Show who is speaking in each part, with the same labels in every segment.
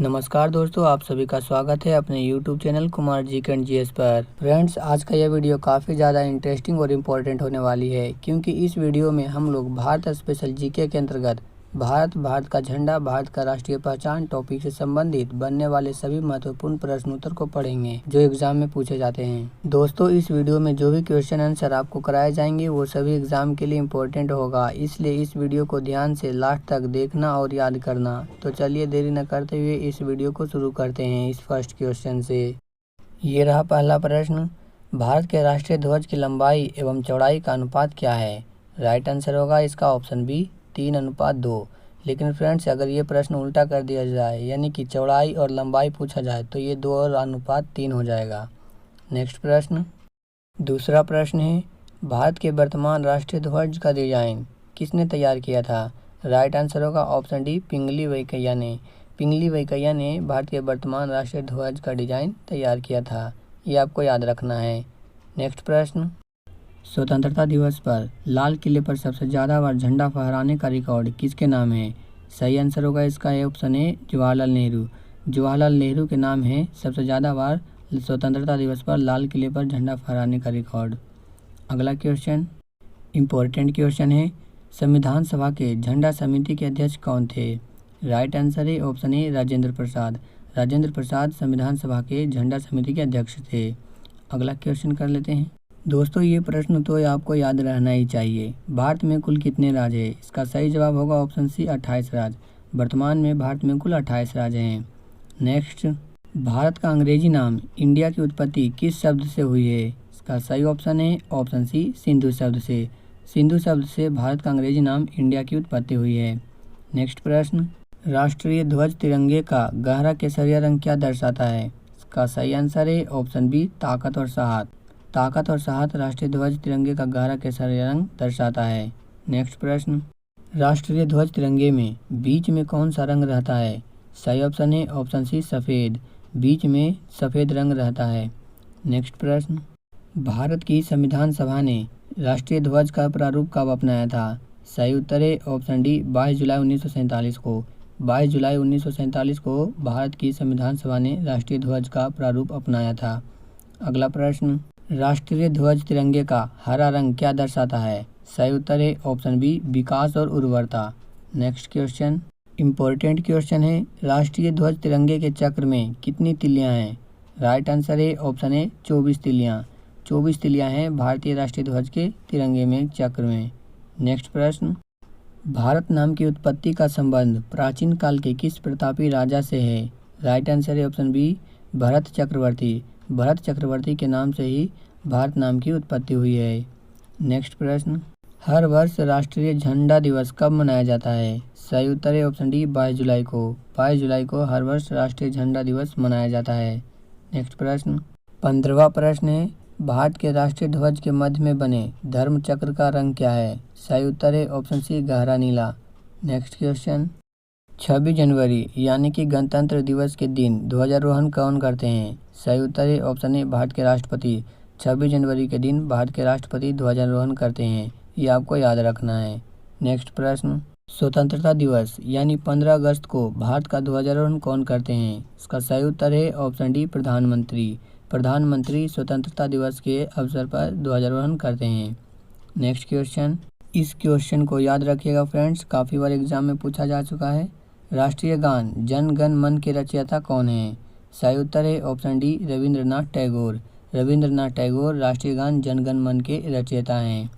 Speaker 1: नमस्कार दोस्तों, आप सभी का स्वागत है अपने YouTube channel Kumar ji and GS पर। फ्रेंड्स, आज का यह वीडियो काफ़ी ज़्यादा इंटरेस्टिंग और इम्पोर्टेंट होने वाली है, क्योंकि इस वीडियो में हम लोग भारत स्पेशल जीके के अंतर्गत भारत का झंडा, भारत का राष्ट्रीय पहचान टॉपिक से संबंधित बनने वाले सभी महत्वपूर्ण प्रश्न उत्तर को पढ़ेंगे जो एग्जाम में पूछे जाते हैं। दोस्तों, इस वीडियो में जो भी क्वेश्चन आंसर आपको कराए जाएंगे वो सभी एग्जाम के लिए इम्पोर्टेंट होगा, इसलिए इस वीडियो को ध्यान से लास्ट तक देखना और याद करना। तो चलिए देरी न करते हुए इस वीडियो को शुरू करते हैं इस फर्स्ट क्वेश्चन से। ये रहा पहला प्रश्न, भारत के राष्ट्रीय ध्वज की लंबाई एवं चौड़ाई का अनुपात क्या है? राइट आंसर होगा इसका ऑप्शन बी 3:2। लेकिन फ्रेंड्स, अगर ये प्रश्न उल्टा कर दिया जाए यानी कि चौड़ाई और लंबाई पूछा जाए तो ये 2:3 हो जाएगा। नेक्स्ट प्रश्न, दूसरा प्रश्न है, भारत के वर्तमान राष्ट्रीय ध्वज का डिजाइन किसने तैयार किया था? राइट आंसर होगा ऑप्शन डी पिंगली वेंकैया ने। पिंगली वेंकैया ने भारत के वर्तमान राष्ट्रीय ध्वज का डिजाइन तैयार किया था, ये आपको याद रखना है। नेक्स्ट प्रश्न, स्वतंत्रता दिवस पर लाल किले पर सबसे ज़्यादा बार झंडा फहराने का रिकॉर्ड किसके नाम है? सही आंसर होगा इसका ए ऑप्शन है जवाहरलाल नेहरू। जवाहरलाल नेहरू के नाम है सबसे ज़्यादा बार स्वतंत्रता दिवस पर लाल किले पर झंडा फहराने का रिकॉर्ड। अगला क्वेश्चन इम्पोर्टेंट क्वेश्चन है, संविधान सभा के झंडा समिति के अध्यक्ष कौन थे? राइट आंसर है ऑप्शन ए राजेंद्र प्रसाद। राजेंद्र प्रसाद संविधान सभा के झंडा समिति के अध्यक्ष थे। अगला क्वेश्चन कर लेते हैं। दोस्तों, ये प्रश्न तो आपको याद रहना ही चाहिए। भारत में कुल कितने राज्य हैं? इसका सही जवाब होगा ऑप्शन सी 28 राज्य। वर्तमान में भारत में कुल 28 राज्य हैं। नेक्स्ट, भारत का अंग्रेजी नाम इंडिया की उत्पत्ति किस शब्द से हुई है? इसका सही ऑप्शन है ऑप्शन सी सिंधु शब्द से। सिंधु शब्द से भारत का अंग्रेजी नाम इंडिया की उत्पत्ति हुई है। नेक्स्ट प्रश्न, राष्ट्रीय ध्वज तिरंगे का गहरा केसरिया रंग क्या दर्शाता है? इसका सही आंसर है ऑप्शन बी ताकत और साहस। ताकत और साहस राष्ट्रीय ध्वज तिरंगे का गहरा केसरिया रंग दर्शाता है। नेक्स्ट प्रश्न, राष्ट्रीय ध्वज तिरंगे में बीच में कौन सा रंग रहता है? सही ऑप्शन है ऑप्शन सी सफ़ेद। बीच में सफ़ेद रंग रहता है। नेक्स्ट प्रश्न, भारत की संविधान सभा ने राष्ट्रीय ध्वज का प्रारूप कब अपनाया था? सही उत्तर है ऑप्शन डी 22 जुलाई 1947 को। 22 जुलाई 1947 को भारत की संविधान सभा ने राष्ट्रीय ध्वज का प्रारूप अपनाया था। अगला प्रश्न, राष्ट्रीय ध्वज तिरंगे का हरा रंग क्या दर्शाता है? सही उत्तर है ऑप्शन बी विकास और उर्वरता। नेक्स्ट क्वेश्चन इम्पोर्टेंट क्वेश्चन है, राष्ट्रीय ध्वज तिरंगे के चक्र में कितनी तिलियां हैं? राइट आंसर है ऑप्शन ए 24 तिलियां। 24 तिलियां हैं भारतीय राष्ट्रीय ध्वज के तिरंगे में चक्र में। नेक्स्ट प्रश्न, भारत नाम की उत्पत्ति का संबंध प्राचीन काल के किस प्रतापी राजा से है? राइट आंसर है ऑप्शन बी भरत चक्रवर्ती। भरत चक्रवर्ती के नाम से ही भारत नाम की उत्पत्ति हुई है। नेक्स्ट प्रश्न, हर वर्ष राष्ट्रीय झंडा दिवस कब मनाया जाता है? सही उत्तर है ऑप्शन डी 22 जुलाई को। 22 जुलाई को हर वर्ष राष्ट्रीय झंडा दिवस मनाया जाता है। नेक्स्ट प्रश्न 15वां प्रश्न है, भारत के राष्ट्रीय ध्वज के मध्य में बने धर्म चक्र का रंग क्या है? सही उत्तर है ऑप्शन सी गहरा नीला। नेक्स्ट क्वेश्चन, 26 जनवरी यानी कि गणतंत्र दिवस के दिन ध्वजारोहण कौन करते हैं? सही उत्तर है ऑप्शन ए भारत के राष्ट्रपति। 26 जनवरी के दिन भारत के राष्ट्रपति ध्वजारोहण करते हैं, ये आपको याद रखना है। नेक्स्ट प्रश्न, स्वतंत्रता दिवस यानी 15 अगस्त को भारत का ध्वजारोहण कौन करते हैं? इसका सही उत्तर है ऑप्शन डी प्रधानमंत्री। प्रधानमंत्री स्वतंत्रता दिवस के अवसर पर ध्वजारोहण करते हैं। नेक्स्ट क्वेश्चन, इस क्वेश्चन को याद रखिएगा फ्रेंड्स, काफ़ी बार एग्जाम में पूछा जा चुका है। राष्ट्रीय गान जन गण मन के रचयिता कौन है? सही उत्तर है ऑप्शन डी रविंद्रनाथ टैगोर। रविंद्रनाथ टैगोर राष्ट्रीय गान जन गण मन के रचयिता हैं।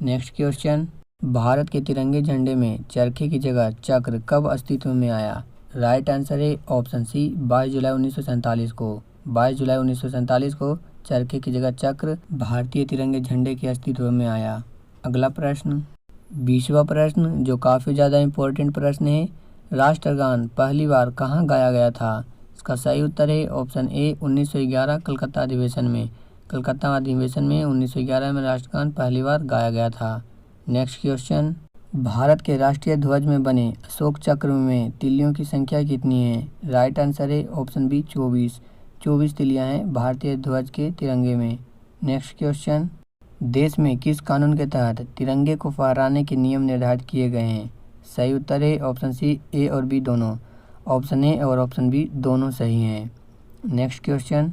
Speaker 1: नेक्स्ट क्वेश्चन, भारत के तिरंगे झंडे में चरखे की जगह चक्र कब अस्तित्व में आया? राइट आंसर है ऑप्शन सी 22 जुलाई 1947 को। 22 जुलाई 1947 को चरखे की जगह चक्र भारतीय तिरंगे झंडे के अस्तित्व में आया। अगला प्रश्न 20वां प्रश्न, जो काफ़ी ज़्यादा इम्पोर्टेंट प्रश्न है, राष्ट्रगान पहली बार कहाँ गाया गया था? इसका सही उत्तर है ऑप्शन ए 1911 कलकत्ता अधिवेशन में। कलकत्ता अधिवेशन में 1911 में राष्ट्रगान पहली बार गाया गया था। नेक्स्ट क्वेश्चन, भारत के राष्ट्रीय ध्वज में बने अशोक चक्र में तिलियों की संख्या कितनी है? राइट आंसर है ऑप्शन बी 24। 24 तिलियां हैं भारतीय ध्वज के तिरंगे में। नेक्स्ट क्वेश्चन, देश में किस कानून के तहत तिरंगे को फहराने के नियम निर्धारित किए गए हैं? सही उत्तर है ऑप्शन सी ए और बी दोनों। ऑप्शन ए और ऑप्शन बी दोनों सही हैं। नेक्स्ट क्वेश्चन,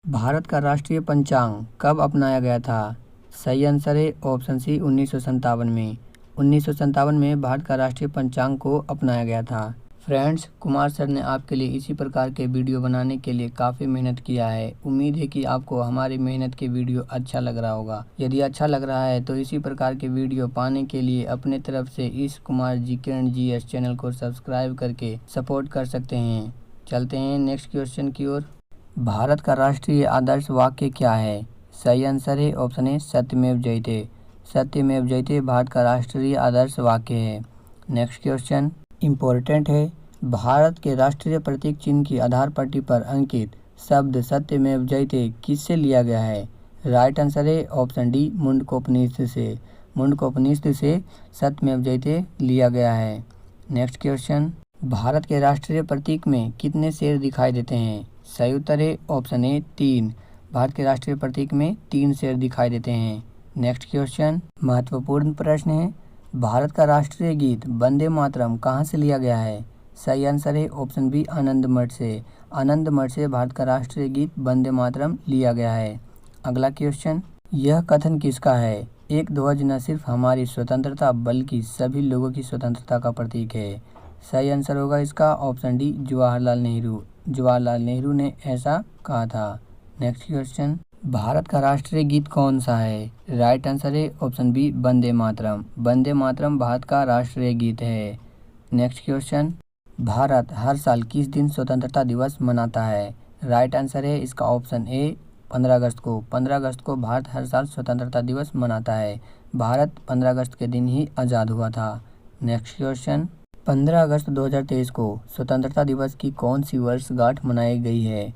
Speaker 1: भारत का राष्ट्रीय पंचांग कब अपनाया गया था? सही आंसर है ऑप्शन सी 1957 में। 1957 में भारत का राष्ट्रीय पंचांग को अपनाया गया था। फ्रेंड्स, कुमार सर ने आपके लिए इसी प्रकार के वीडियो बनाने के लिए काफ़ी मेहनत किया है। उम्मीद है कि आपको हमारी मेहनत के वीडियो अच्छा लग रहा होगा। यदि अच्छा लग रहा है तो इसी प्रकार के वीडियो पाने के लिए अपने तरफ से इस कुमार GK&GS चैनल को सब्सक्राइब करके सपोर्ट कर सकते हैं। चलते हैं नेक्स्ट क्वेश्चन की ओर। भारत का राष्ट्रीय आदर्श वाक्य क्या है? सही आंसर है ऑप्शन ए सत्यमेव जयते। सत्यमेव जयते भारत का राष्ट्रीय आदर्श वाक्य है। नेक्स्ट क्वेश्चन इम्पोर्टेंट है। भारत के राष्ट्रीय प्रतीक चिन्ह की आधार पट्टी पर अंकित शब्द सत्यमेव जयते किससे लिया गया है? राइट आंसर है ऑप्शन डी मुंडकोपनिषद से। मुंडकोपनिषद से सत्यमेव जयते लिया गया है। नेक्स्ट क्वेश्चन, भारत के राष्ट्रीय प्रतीक में कितने शेर दिखाई देते हैं? सही उत्तर है ऑप्शन ए 3। भारत के राष्ट्रीय प्रतीक में 3 शेर दिखाई देते हैं। नेक्स्ट क्वेश्चन महत्वपूर्ण प्रश्न है। भारत का राष्ट्रीय गीत वंदे मातरम कहाँ से लिया गया है? सही आंसर है ऑप्शन बी आनंद मठ से। आनंद मठ से भारत का राष्ट्रीय गीत वंदे मातरम लिया गया है। अगला क्वेश्चन, यह कथन किसका है? एक ध्वज न सिर्फ हमारी स्वतंत्रता बल्कि सभी लोगों की स्वतंत्रता का प्रतीक है। सही आंसर होगा इसका ऑप्शन डी जवाहरलाल नेहरू। जवाहरलाल नेहरू ने ऐसा कहा था। नेक्स्ट क्वेश्चन, भारत का राष्ट्रीय गीत कौन सा है? राइट आंसर है ऑप्शन बी वंदे मातरम। वंदे मातरम भारत का राष्ट्रीय गीत है। नेक्स्ट क्वेश्चन, भारत हर साल किस दिन स्वतंत्रता दिवस मनाता है? राइट आंसर है इसका ऑप्शन ए 15 अगस्त को। 15 अगस्त को भारत हर साल स्वतंत्रता दिवस मनाता है। भारत 15 अगस्त के दिन ही आज़ाद हुआ था। नेक्स्ट क्वेश्चन, 15 अगस्त 2023 को स्वतंत्रता दिवस की कौन सी वर्षगांठ मनाई गई है?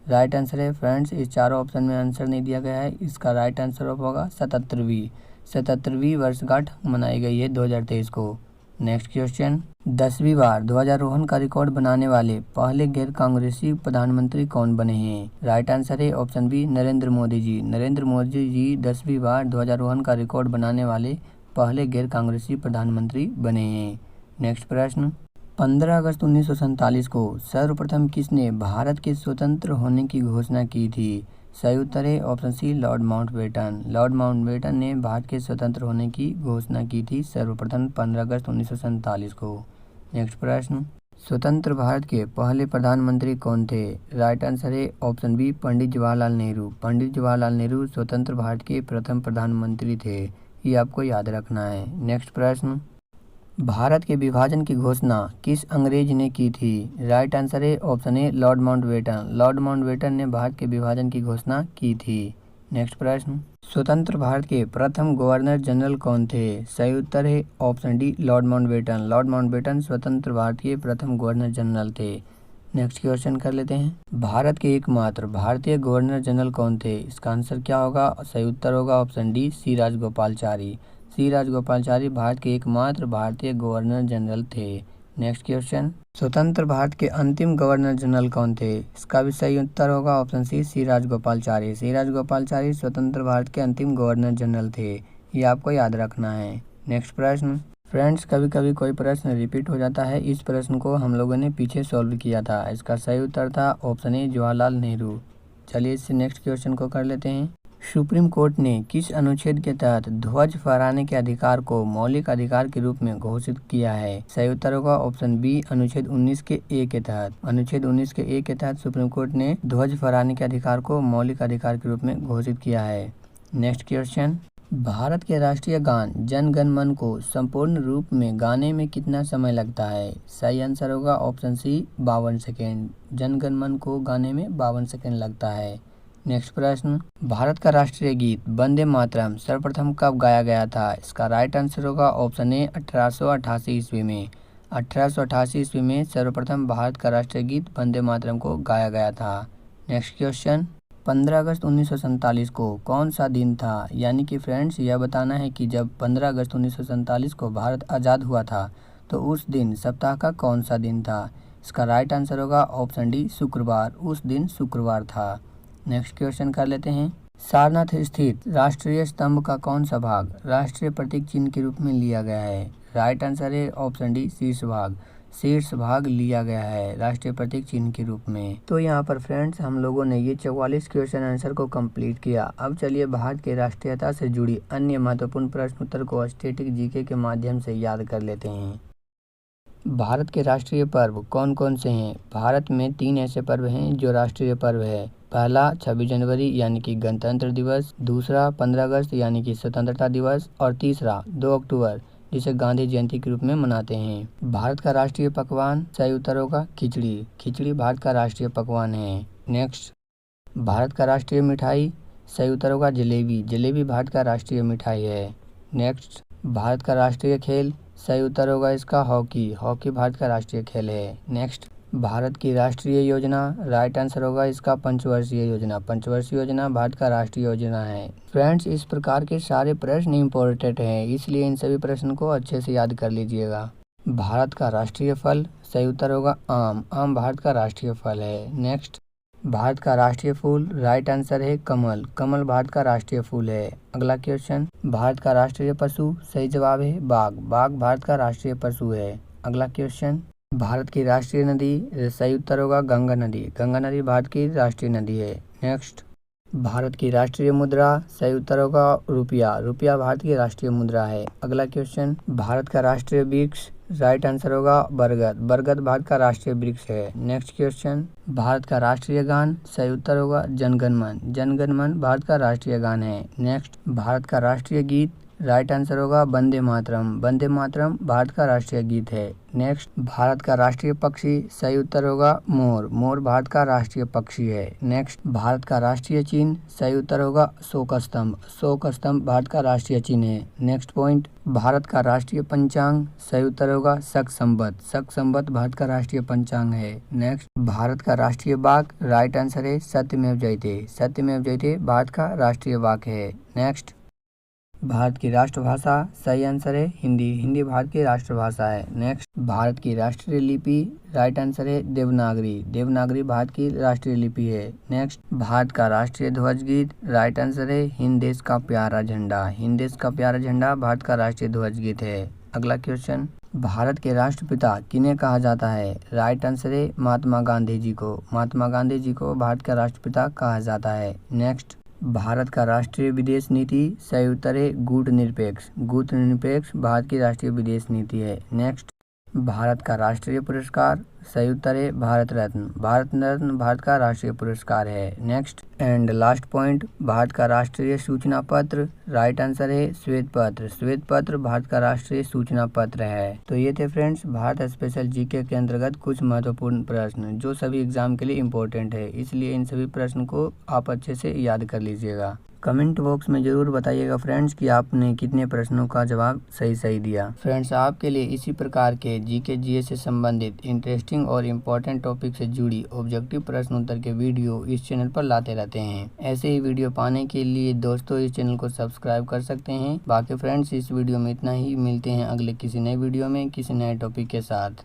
Speaker 1: राइट आंसर है फ्रेंड्स, इस चारों ऑप्शन में आंसर नहीं दिया गया है। इसका राइट आंसर होगा 77वीं वर्षगांठ मनाई गई है 2023 को। नेक्स्ट क्वेश्चन, 10वीं बार ध्वजारोहण का रिकॉर्ड बनाने वाले पहले गैर कांग्रेसी प्रधानमंत्री कौन बने हैं? राइट आंसर है ऑप्शन बी नरेंद्र मोदी जी। नरेंद्र मोदी जी 10वीं बार ध्वजारोहण का रिकॉर्ड बनाने वाले पहले गैर कांग्रेसी प्रधानमंत्री बने हैं। नेक्स्ट प्रश्न, 15 अगस्त 1947 को सर्वप्रथम किसने भारत के स्वतंत्र होने की घोषणा की थी? सही उत्तर है option C Lord Mountbatten. Lord Mountbatten ने भारत के स्वतंत्र होने की घोषणा की थी सर्वप्रथम 15 अगस्त 1947 को। नेक्स्ट प्रश्न, स्वतंत्र भारत के पहले प्रधानमंत्री कौन थे? राइट आंसर है ऑप्शन बी पंडित जवाहरलाल नेहरू। पंडित जवाहरलाल नेहरू स्वतंत्र भारत के प्रथम प्रधानमंत्री थे। ये आपको याद रखना है। नेक्स्ट प्रश्न, भारत के विभाजन की घोषणा किस अंग्रेज ने की थी? राइट आंसर है option A Lord Mountbatten. Lord Mountbatten ने भारत के विभाजन की घोषणा की थी। नेक्स्ट प्रश्न, स्वतंत्र भारत के प्रथम गवर्नर जनरल कौन थे? सही उत्तर है option D Lord Mountbatten. Lord Mountbatten स्वतंत्र भारत के प्रथम गवर्नर जनरल थे। नेक्स्ट क्वेश्चन कर लेते हैं, भारत के एकमात्र भारतीय गवर्नर जनरल कौन थे? इसका आंसर क्या होगा? सही उत्तर होगा ऑप्शन डी सी राजगोपालचारी। सी राजगोपालचारी भारत के एकमात्र भारतीय गवर्नर जनरल थे। नेक्स्ट क्वेश्चन, स्वतंत्र भारत के अंतिम गवर्नर जनरल कौन थे? इसका भी सही उत्तर होगा ऑप्शन सी सी राजगोपालचारी। सी राजगोपालचारी स्वतंत्र भारत के अंतिम गवर्नर जनरल थे। ये आपको याद रखना है। नेक्स्ट प्रश्न, फ्रेंड्स कभी कभी कोई प्रश्न रिपीट हो जाता है। इस प्रश्न को हम लोगों ने पीछे सॉल्व किया था। इसका सही उत्तर था ऑप्शन ए जवाहरलाल नेहरू। चलिए इससे नेक्स्ट क्वेश्चन को कर लेते हैं। सुप्रीम कोर्ट ने किस अनुच्छेद के तहत ध्वज फहराने के अधिकार को मौलिक अधिकार के रूप में घोषित किया है? सही उत्तर होगा ऑप्शन बी अनुच्छेद 19 के ए के तहत। अनुच्छेद 19 के ए के तहत सुप्रीम कोर्ट ने ध्वज फहराने के अधिकार को मौलिक अधिकार के रूप में घोषित किया है। नेक्स्ट क्वेश्चन, भारत के राष्ट्रीय गान जन गण मन को संपूर्ण रूप में गाने में कितना समय लगता है? सही आंसर होगा option C 52 second. Jana Gana मन को गाने में 52 सेकेंड लगता है। नेक्स्ट प्रश्न, भारत का राष्ट्रीय गीत वंदे मातरम सर्वप्रथम कब गाया गया था? इसका राइट आंसर होगा ऑप्शन ए 1888 ईस्वी में। 1888 ईस्वी में सर्वप्रथम भारत का राष्ट्रीय गीत वंदे मातरम को गाया गया था। नेक्स्ट क्वेश्चन, 15 अगस्त 1947 को कौन सा दिन था? यानी कि फ्रेंड्स यह बताना है कि जब 15 अगस्त 1947 को भारत आज़ाद हुआ था तो उस दिन सप्ताह का कौन सा दिन था? इसका राइट आंसर होगा ऑप्शन डी शुक्रवार। उस दिन शुक्रवार था। नेक्स्ट क्वेश्चन कर लेते हैं, सारनाथ स्थित राष्ट्रीय स्तंभ का कौन सा भाग राष्ट्रीय प्रतीक चिन्ह के रूप में लिया गया है? राइट आंसर है ऑप्शन डी शीर्ष भाग। शीर्ष भाग लिया गया है राष्ट्रीय प्रतीक चिन्ह के रूप में। तो यहाँ पर फ्रेंड्स हम लोगों ने ये 44 क्वेश्चन आंसर को कंप्लीट किया। अब चलिए भारत के राष्ट्रीयता से जुड़ी अन्य महत्वपूर्ण प्रश्न उत्तर को स्टैटिक जीके के माध्यम से याद कर लेते हैं। भारत के राष्ट्रीय पर्व कौन कौन से हैं? भारत में 3 ऐसे पर्व हैं जो राष्ट्रीय पर्व है। पहला 26 जनवरी यानी कि गणतंत्र दिवस, दूसरा 15 अगस्त यानी कि स्वतंत्रता दिवस और तीसरा 2 अक्टूबर जिसे गांधी जयंती के रूप में मनाते हैं। भारत का राष्ट्रीय पकवान सही उत्तर होगा खिचड़ी। खिचड़ी भारत का राष्ट्रीय पकवान है। नेक्स्ट, भारत का राष्ट्रीय मिठाई सही उत्तर होगा जलेबी। जलेबी भारत का राष्ट्रीय मिठाई है। नेक्स्ट, भारत का राष्ट्रीय खेल सही उत्तर होगा इसका हॉकी। हॉकी भारत का राष्ट्रीय खेल है। नेक्स्ट, भारत की राष्ट्रीय योजना राइट आंसर होगा इसका पंचवर्षीय योजना। पंचवर्षीय योजना भारत का राष्ट्रीय योजना है। फ्रेंड्स, इस प्रकार के सारे प्रश्न इम्पोर्टेंट हैं, इसलिए इन सभी प्रश्न को अच्छे से याद कर लीजिएगा। भारत का राष्ट्रीय फल सही उत्तर होगा आम। आम भारत का राष्ट्रीय फल है। नेक्स्ट, भारत का राष्ट्रीय फूल राइट आंसर है कमल। कमल भारत का राष्ट्रीय फूल है। अगला क्वेश्चन, भारत का राष्ट्रीय पशु सही जवाब है बाघ। बाघ भारत का राष्ट्रीय पशु है। अगला क्वेश्चन, भारत की राष्ट्रीय नदी सही उत्तर होगा गंगा नदी। गंगा नदी भारत की राष्ट्रीय नदी है। नेक्स्ट, भारत की राष्ट्रीय मुद्रा सही उत्तर होगा रुपया। रुपया भारत की राष्ट्रीय मुद्रा है। अगला क्वेश्चन, भारत का राष्ट्रीय वृक्ष राइट आंसर होगा बरगद। बरगद भारत का राष्ट्रीय वृक्ष है। नेक्स्ट क्वेश्चन, भारत का राष्ट्रीय गान सही उत्तर होगा जनगण मन। जनगण मन भारत का राष्ट्रीय गान है। नेक्स्ट, भारत का राष्ट्रीय गीत राइट आंसर होगा वंदे मातरम। वंदे मातरम भारत का राष्ट्रीय गीत है। नेक्स्ट, भारत का राष्ट्रीय पक्षी सही उत्तर होगा मोर। मोर भारत का राष्ट्रीय पक्षी है। नेक्स्ट, भारत का राष्ट्रीय चिन्ह सही उत्तर होगा अशोक स्तंभ। अशोक स्तंभ भारत का राष्ट्रीय चिन्ह है। नेक्स्ट पॉइंट, भारत का राष्ट्रीय पंचांग सही उत्तर होगा शक संवत। शक संवत भारत का राष्ट्रीय पंचांग है। नेक्स्ट, भारत का राष्ट्रीय वाक राइट आंसर है सत्यमेव जयते। सत्यमेव जयते भारत का राष्ट्रीय वाक है। नेक्स्ट, भारत की राष्ट्रभाषा सही आंसर है हिंदी। हिंदी भारत की राष्ट्रभाषा है। नेक्स्ट, भारत की राष्ट्रीय लिपि राइट आंसर है देवनागरी। देवनागरी भारत की राष्ट्रीय लिपि है। नेक्स्ट, भारत का राष्ट्रीय ध्वज गीत राइट आंसर है हिंद देश का प्यारा झंडा। हिंद देश का प्यारा झंडा भारत का राष्ट्रीय ध्वज गीत है। अगला क्वेश्चन, भारत के राष्ट्रपिता किन्हें कहा जाता है? राइट आंसर है महात्मा गांधी जी को। महात्मा गांधी जी को भारत का राष्ट्रपिता कहा जाता है। नेक्स्ट, भारत का राष्ट्रीय विदेश नीति सही उत्तर है कूटनिरपेक्ष। कूटनिरपेक्ष भारत की राष्ट्रीय विदेश नीति है। नेक्स्ट, भारत का राष्ट्रीय पुरस्कार सही उत्तर है भारत रत्न। भारत रत्न भारत का राष्ट्रीय पुरस्कार है। Next and last point, Bharat का राष्ट्रीय सूचना पत्र राइट आंसर है श्वेत पत्र। श्वेत पत्र भारत का राष्ट्रीय सूचना पत्र है। तो ये थे फ्रेंड्स भारत स्पेशल जीके के अंतर्गत कुछ महत्वपूर्ण प्रश्न जो सभी एग्जाम के लिए इम्पोर्टेंट है, इसलिए इन सभी प्रश्न को आप अच्छे से याद कर लीजिएगा। कमेंट बॉक्स में जरूर बताइएगा फ्रेंड्स कि आपने कितने प्रश्नों का जवाब सही दिया। फ्रेंड्स, आपके लिए इसी प्रकार के जीके जीएस से संबंधित इंटरेस्टिंग और इम्पोर्टेंट टॉपिक से जुड़ी ऑब्जेक्टिव प्रश्न उत्तर के वीडियो इस चैनल पर लाते रहते हैं। ऐसे ही वीडियो पाने के लिए दोस्तों इस चैनल को सब्सक्राइब कर सकते हैं। बाकी फ्रेंड्स, इस वीडियो में इतना ही। मिलते हैं अगले किसी नए वीडियो में किसी नए टॉपिक के साथ।